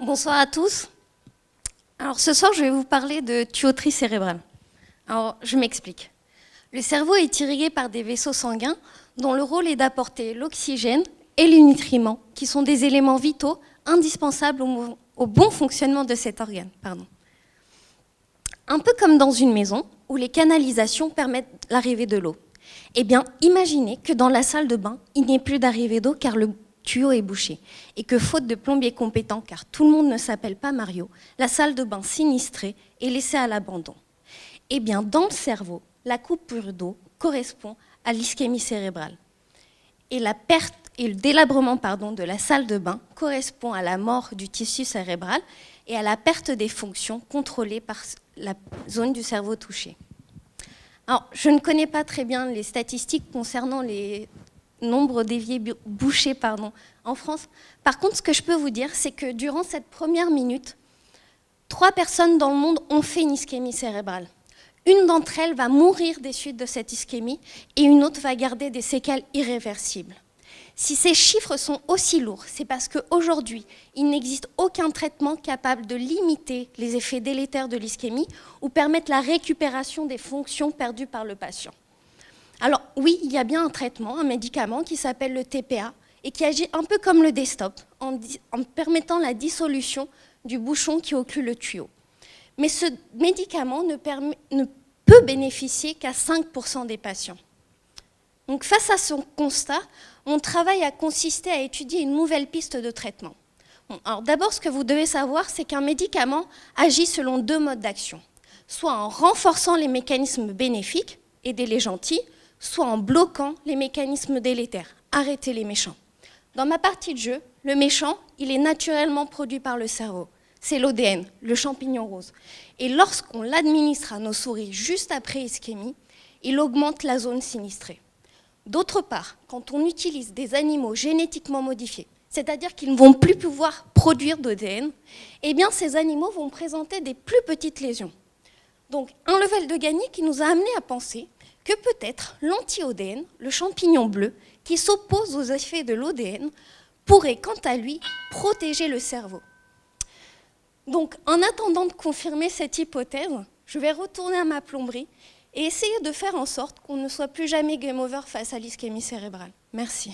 Bonsoir à tous. Alors ce soir, je vais vous parler de tuyauterie cérébrale. Alors je m'explique. Le cerveau est irrigué par des vaisseaux sanguins dont le rôle est d'apporter l'oxygène et les nutriments, qui sont des éléments vitaux indispensables au bon fonctionnement de cet organe. Un peu comme dans une maison où les canalisations permettent l'arrivée de l'eau. Eh bien, imaginez que dans la salle de bain, il n'y ait plus d'arrivée d'eau car le tuyau est bouché. Et que faute de plombiers compétents, car tout le monde ne s'appelle pas Mario, la salle de bain sinistrée est laissée à l'abandon. Eh bien, dans le cerveau, la coupure d'eau correspond à l'ischémie cérébrale. Et la perte et le délabrement de la salle de bain correspond à la mort du tissu cérébral et à la perte des fonctions contrôlées par la zone du cerveau touchée. Alors, je ne connais pas très bien les statistiques concernant les nombres d'éviers bouchés en France. Par contre, ce que je peux vous dire, c'est que durant cette première minute, 3 personnes dans le monde ont fait une ischémie cérébrale. Une d'entre elles va mourir des suites de cette ischémie et une autre va garder des séquelles irréversibles. Si ces chiffres sont aussi lourds, c'est parce qu'aujourd'hui, il n'existe aucun traitement capable de limiter les effets délétères de l'ischémie ou permettre la récupération des fonctions perdues par le patient. Alors oui, il y a bien un traitement, un médicament qui s'appelle le TPA et qui agit un peu comme le Destop, en permettant la dissolution du bouchon qui occlue le tuyau. Mais ce médicament ne peut bénéficier qu'à 5% des patients. Donc face à ce constat, mon travail a consisté à étudier une nouvelle piste de traitement. Alors d'abord, ce que vous devez savoir, c'est qu'un médicament agit selon 2 modes d'action. Soit en renforçant les mécanismes bénéfiques, aider les gentils, soit en bloquant les mécanismes délétères, arrêter les méchants. Dans ma partie de jeu, le méchant, il est naturellement produit par le cerveau. C'est l'ODN, le champignon rose. Et lorsqu'on l'administre à nos souris juste après ischémie, il augmente la zone sinistrée. D'autre part, quand on utilise des animaux génétiquement modifiés, c'est-à-dire qu'ils ne vont plus pouvoir produire d'ODN, eh bien ces animaux vont présenter des plus petites lésions. Donc un level de gagné qui nous a amené à penser que peut-être l'anti-ODN, le champignon bleu, qui s'oppose aux effets de l'ODN, pourrait quant à lui protéger le cerveau. Donc en attendant de confirmer cette hypothèse, je vais retourner à ma plomberie et essayer de faire en sorte qu'on ne soit plus jamais game over face à l'ischémie cérébrale. Merci.